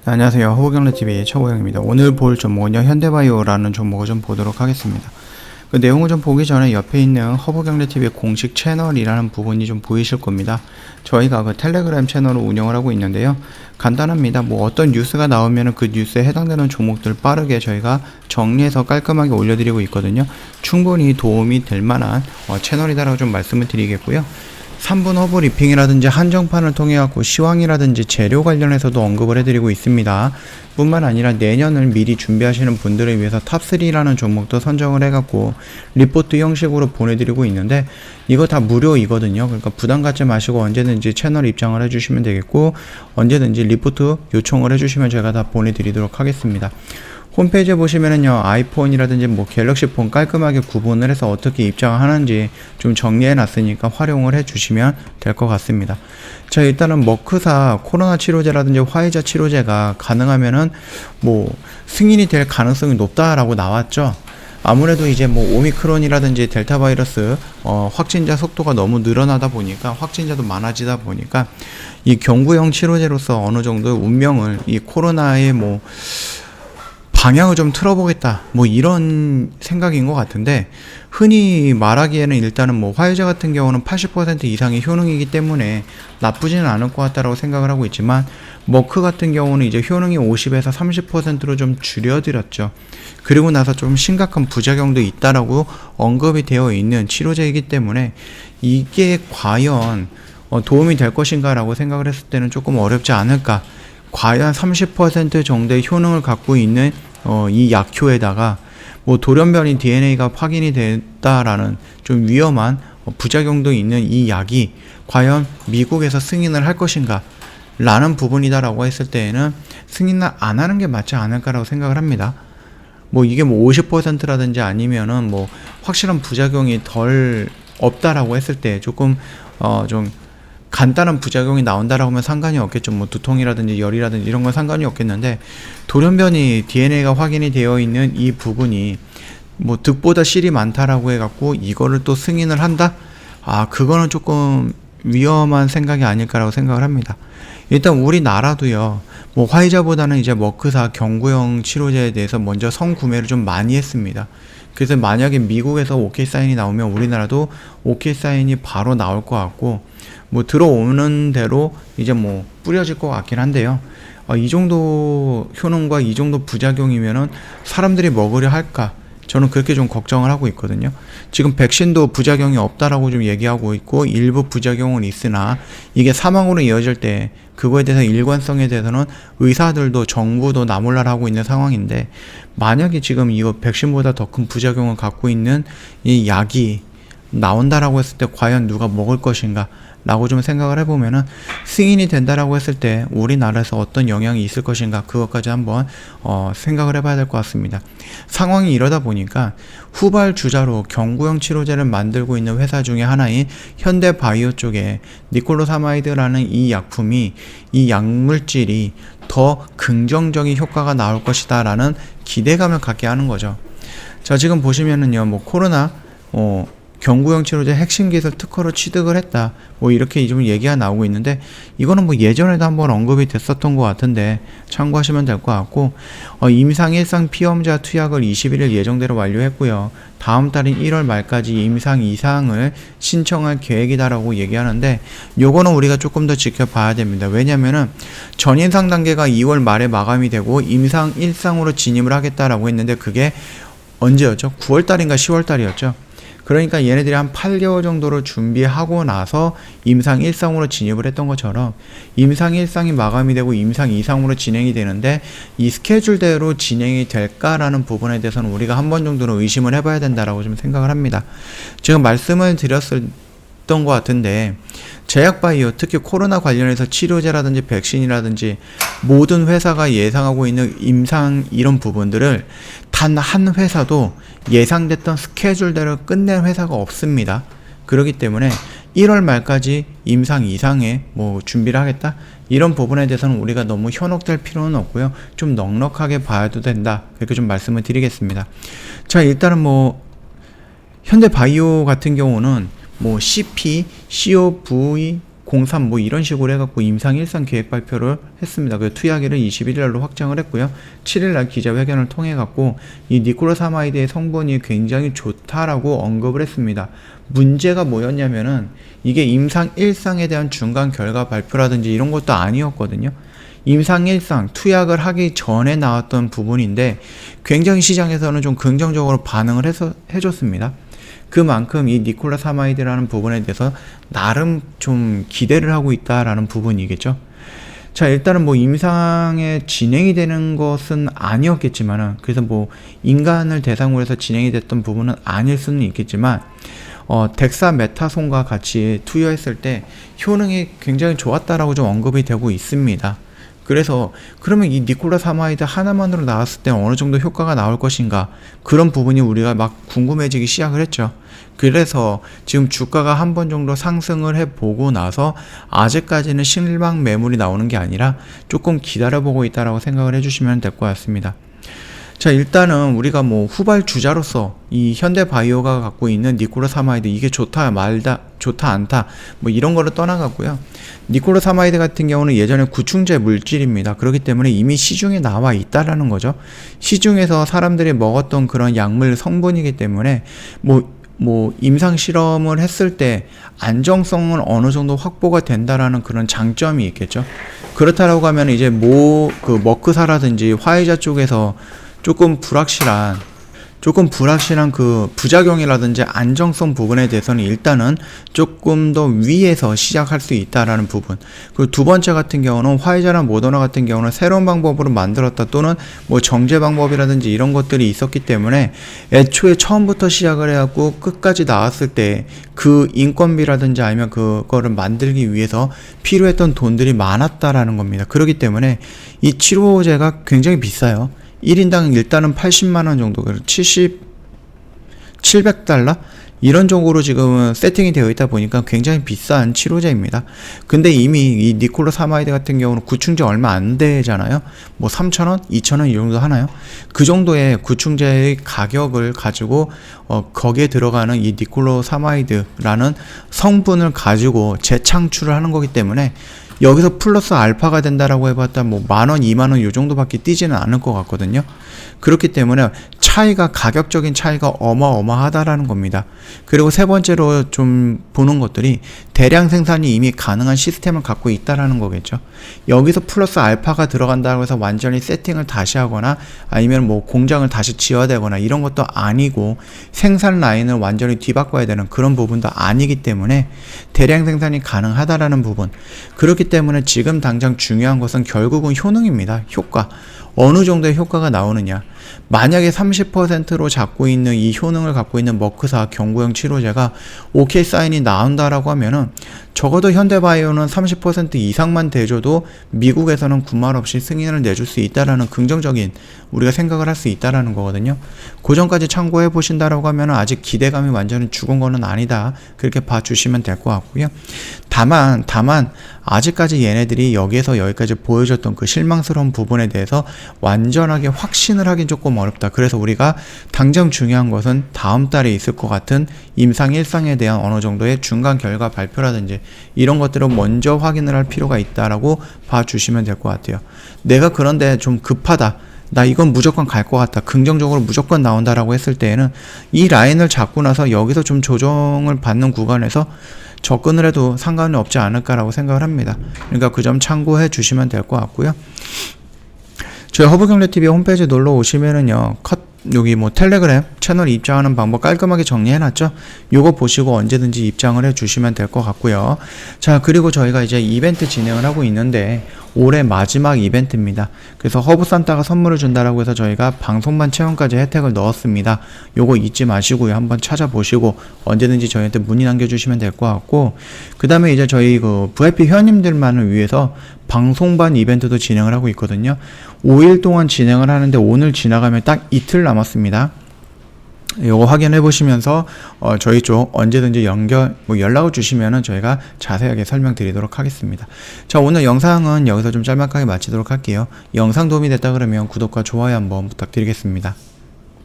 네, 안녕하세요. 허브경제TV의 최보영입니다. 오늘 볼 종목은요, 현대바이오라는 종목을 좀 보도록 하겠습니다. 그 내용을 좀 보기 전에 옆에 있는 허브경제TV의 공식 채널이라는 부분이 좀 보이실 겁니다. 저희가 그 텔레그램 채널을 운영을 하고 있는데요. 간단합니다. 뭐 어떤 뉴스가 나오면 그 뉴스에 해당되는 종목들 빠르게 저희가 정리해서 깔끔하게 올려드리고 있거든요. 충분히 도움이 될 만한 채널이다라고 좀 말씀을 드리겠고요. 3분 허브 리핑이라든지 한정판을 통해 갖고 시황이라든지 재료 관련해서도 언급을 해드리고 있습니다. 뿐만 아니라 내년을 미리 준비하시는 분들을 위해서 탑3라는 종목도 선정을 해갖고 리포트 형식으로 보내드리고 있는데 이거 다 무료이거든요. 그러니까 부담 갖지 마시고 언제든지 채널 입장을 해주시면 되겠고 언제든지 리포트 요청을 해주시면 제가 다 보내드리도록 하겠습니다. 홈페이지에 보시면은요, 아이폰이라든지 뭐 갤럭시폰 깔끔하게 구분을 해서 어떻게 입장을 하는지 좀 정리해 놨으니까 활용을 해 주시면 될 것 같습니다. 자, 일단은 머크사 코로나 치료제라든지 화이자 치료제가 가능하면은 뭐 승인이 될 가능성이 높다라고 나왔죠. 아무래도 이제 뭐 오미크론이라든지 델타 바이러스 확진자 속도가 너무 늘어나다 보니까 확진자도 많아지다 보니까 이 경구형 치료제로서 어느 정도 운명을 이 코로나의 뭐 방향을 좀 틀어보겠다 뭐 이런 생각인 것 같은데, 흔히 말하기에는 일단은 뭐 화이자 같은 경우는 80% 이상의 효능이기 때문에 나쁘지는 않을 것 같다라고 생각을 하고 있지만, 머크 같은 경우는 이제 효능이 50에서 30%로 좀 줄여드렸죠. 그리고 나서 좀 심각한 부작용도 있다라고 언급이 되어 있는 치료제이기 때문에 이게 과연 도움이 될 것인가 라고 생각을 했을 때는 조금 어렵지 않을까. 과연 30% 정도의 효능을 갖고 있는 이 약효에다가 뭐 돌연변이 DNA가 확인이 됐다라는 좀 위험한 부작용도 있는 이 약이 과연 미국에서 승인을 할 것인가 라는 부분이다라고 했을 때에는 승인을 안 하는 게 맞지 않을까라고 생각을 합니다. 뭐 이게 뭐 50%라든지 아니면은 뭐 확실한 부작용이 덜 없다라고 했을 때 조금 좀 간단한 부작용이 나온다라고 하면 상관이 없겠죠. 뭐 두통이라든지 열이라든지 이런 건 상관이 없겠는데, 돌연변이 DNA가 확인이 되어 있는 이 부분이 뭐 득보다 실이 많다라고 해갖고 이거를 또 승인을 한다? 그거는 조금 위험한 생각이 아닐까라고 생각을 합니다. 일단 우리나라도요, 뭐 화이자보다는 이제 머크사 경구형 치료제에 대해서 먼저 선구매를 좀 많이 했습니다. 그래서 만약에 미국에서 OK 사인이 나오면 우리나라도 OK 사인이 바로 나올 것 같고, 뭐 들어오는 대로 이제 뭐 뿌려질 것 같긴 한데요. 이 정도 효능과 이 정도 부작용이면은 사람들이 먹으려 할까? 저는 그렇게 좀 걱정을 하고 있거든요. 지금 백신도 부작용이 없다라고 좀 얘기하고 있고 일부 부작용은 있으나 이게 사망으로 이어질 때 그거에 대해서 일관성에 대해서는 의사들도 정부도 나몰라라 하고 있는 상황인데, 만약에 지금 이거 백신보다 더 큰 부작용을 갖고 있는 이 약이 나온다라고 했을 때 과연 누가 먹을 것인가 라고 좀 생각을 해보면은, 승인이 된다라고 했을 때 우리나라에서 어떤 영향이 있을 것인가 그것까지 한번 생각을 해봐야 될 것 같습니다. 상황이 이러다 보니까 후발 주자로 경구형 치료제를 만들고 있는 회사 중에 하나인 현대바이오 쪽에 니콜로사마이드라는 이 약품이, 이 약물질이 더 긍정적인 효과가 나올 것이다 라는 기대감을 갖게 하는 거죠. 자, 지금 보시면은요, 뭐 코로나 경구형 치료제 핵심 기술 특허로 취득을 했다, 뭐 이렇게 좀 얘기가 나오고 있는데, 이거는 뭐 예전에도 한번 언급이 됐었던 것 같은데 참고하시면 될 것 같고, 임상 1상 피험자 투약을 21일 예정대로 완료했고요. 다음 달인 1월 말까지 임상 2상을 신청할 계획이다라고 얘기하는데, 요거는 우리가 조금 더 지켜봐야 됩니다. 왜냐면은 전임상 단계가 2월 말에 마감이 되고 임상 1상으로 진입을 하겠다라고 했는데, 그게 언제였죠? 9월달인가 10월달이었죠. 그러니까 얘네들이 한 8개월 정도를 준비하고 나서 임상 1상으로 진입을 했던 것처럼, 임상 1상이 마감이 되고 임상 2상으로 진행이 되는데 이 스케줄대로 진행이 될까라는 부분에 대해서는 우리가 한 번 정도는 의심을 해봐야 된다라고 좀 생각을 합니다. 제가 말씀을 드렸던 것 같은데, 제약바이오, 특히 코로나 관련해서 치료제라든지 백신이라든지 모든 회사가 예상하고 있는 임상 이런 부분들을 단 한 회사도 예상됐던 스케줄대로 끝낸 회사가 없습니다. 그렇기 때문에 1월 말까지 임상 이상의 뭐 준비를 하겠다, 이런 부분에 대해서는 우리가 너무 현혹될 필요는 없고요, 좀 넉넉하게 봐도 된다, 그렇게 좀 말씀을 드리겠습니다. 자, 일단은 뭐 현대바이오 같은 경우는 뭐 CP, COV 03 뭐 이런 식으로 해갖고 임상 일상 계획 발표를 했습니다. 그 투약일을 21일날로 확정을 했고요. 7일날 기자회견을 통해갖고 이 니콜로사마이드의 성분이 굉장히 좋다라고 언급을 했습니다. 문제가 뭐였냐면은 이게 임상 일상에 대한 중간 결과 발표라든지 이런 것도 아니었거든요. 임상 일상 투약을 하기 전에 나왔던 부분인데 굉장히 시장에서는 좀 긍정적으로 반응을 해줬습니다. 그만큼 이 니콜로사마이드라는 부분에 대해서 나름 좀 기대를 하고 있다라는 부분이겠죠. 자, 일단은 뭐 임상에 진행이 되는 것은 아니었겠지만은, 그래서 뭐 인간을 대상으로 해서 진행이 됐던 부분은 아닐 수는 있겠지만, 덱사메타손과 같이 투여했을 때 효능이 굉장히 좋았다라고 좀 언급이 되고 있습니다. 그래서 그러면 이 니콜로사마이드 하나만으로 나왔을 때 어느 정도 효과가 나올 것인가, 그런 부분이 우리가 막 궁금해지기 시작을 했죠. 그래서 지금 주가가 한 번 정도 상승을 해보고 나서 아직까지는 실망 매물이 나오는 게 아니라 조금 기다려보고 있다라고 생각을 해주시면 될 것 같습니다. 자, 일단은 우리가 뭐 후발주자로서 이 현대바이오가 갖고 있는 니콜로사마이드, 이게 좋다 말다, 좋다 않다 뭐 이런 거를 떠나가고요. 니콜로사마이드 같은 경우는 예전에 구충제 물질입니다. 그렇기 때문에 이미 시중에 나와 있다라는 거죠. 시중에서 사람들이 먹었던 그런 약물 성분이기 때문에 뭐 임상 실험을 했을 때 안정성은 어느 정도 확보가 된다라는 그런 장점이 있겠죠. 그렇다라고 하면 이제 그 머크사라든지 화이자 쪽에서 조금 불확실한 그 부작용이라든지 안정성 부분에 대해서는 일단은 조금 더 위에서 시작할 수 있다라는 부분. 그리고 두 번째 같은 경우는 화이자나 모더나 같은 경우는 새로운 방법으로 만들었다, 또는 뭐 정제 방법이라든지 이런 것들이 있었기 때문에 애초에 처음부터 시작을 해갖고 끝까지 나왔을 때 그 인건비라든지 아니면 그거를 만들기 위해서 필요했던 돈들이 많았다라는 겁니다. 그렇기 때문에 이 치료제가 굉장히 비싸요. 1인당 일단은 80만원 정도, 700달러? 이런 쪽으로 지금은 세팅이 되어 있다 보니까 굉장히 비싼 치료제입니다. 근데 이미 이 니콜로사마이드 같은 경우는 구충제 얼마 안 되잖아요. 뭐 3,000원, 2,000원 이 정도 하나요? 그 정도의 구충제의 가격을 가지고 거기에 들어가는 이 니콜로사마이드라는 성분을 가지고 재창출을 하는 거기 때문에 여기서 플러스 알파가 된다라고 해봤다 뭐 10,000원, 20,000원 요 정도밖에 뛰지는 않을 것 같거든요. 그렇기 때문에 가격적인 차이가 어마어마하다라는 겁니다. 그리고 세 번째로 좀 보는 것들이 대량 생산이 이미 가능한 시스템을 갖고 있다라는 거겠죠. 여기서 플러스 알파가 들어간다고 해서 완전히 세팅을 다시 하거나 아니면 뭐 공장을 다시 지어야 되거나 이런 것도 아니고, 생산 라인을 완전히 뒤바꿔야 되는 그런 부분도 아니기 때문에 대량 생산이 가능하다라는 부분. 그렇기 때문에 지금 당장 중요한 것은 결국은 효능입니다. 효과. 어느 정도의 효과가 나오느냐. 만약에 30%로 잡고 있는 이 효능을 갖고 있는 머크사 경구형 치료제가 OK 사인이 나온다라고 하면은 적어도 현대바이오는 30% 이상만 대줘도 미국에서는 군말 없이 승인을 내줄 수 있다라는 긍정적인 우리가 생각을 할 수 있다라는 거거든요. 그 전까지 참고해 보신다라고 하면은 아직 기대감이 완전히 죽은 거는 아니다, 그렇게 봐주시면 될 것 같고요. 다만 아직까지 얘네들이 여기에서 여기까지 보여줬던 그 실망스러운 부분에 대해서 완전하게 확신을 하긴 조금 어렵다. 그래서 우리가 당장 중요한 것은 다음 달에 있을 것 같은 임상 일상에 대한 어느 정도의 중간 결과 발표라든지 이런 것들을 먼저 확인을 할 필요가 있다라고 봐주시면 될 것 같아요. 내가 그런데 좀 급하다, 나 이건 무조건 갈 것 같다, 긍정적으로 무조건 나온다라고 했을 때에는 이 라인을 잡고 나서 여기서 좀 조정을 받는 구간에서 접근을 해도 상관이 없지 않을까라고 생각을 합니다. 그러니까 그 점 참고해 주시면 될 것 같고요. 저희 허브경제TV 홈페이지 놀러 오시면은요, 여기 뭐 텔레그램 채널 입장하는 방법 깔끔하게 정리해놨죠. 요거 보시고 언제든지 입장을 해주시면 될 것 같고요. 자, 그리고 저희가 이제 이벤트 진행을 하고 있는데 올해 마지막 이벤트입니다. 그래서 허브산타가 선물을 준다라고 해서 저희가 방송반 체험까지 혜택을 넣었습니다. 요거 잊지 마시고요, 한번 찾아보시고 언제든지 저희한테 문의 남겨주시면 될 것 같고, 그 다음에 이제 저희 그 VIP 회원님들만을 위해서 방송반 이벤트도 진행을 하고 있거든요. 5일 동안 진행을 하는데 오늘 지나가면 딱 이틀 남았습니다. 요거 확인해 보시면서 저희 쪽 언제든지 연락을 주시면은 저희가 자세하게 설명드리도록 하겠습니다. 자, 오늘 영상은 여기서 좀 짤막하게 마치도록 할게요. 영상 도움이 됐다 그러면 구독과 좋아요 한번 부탁드리겠습니다.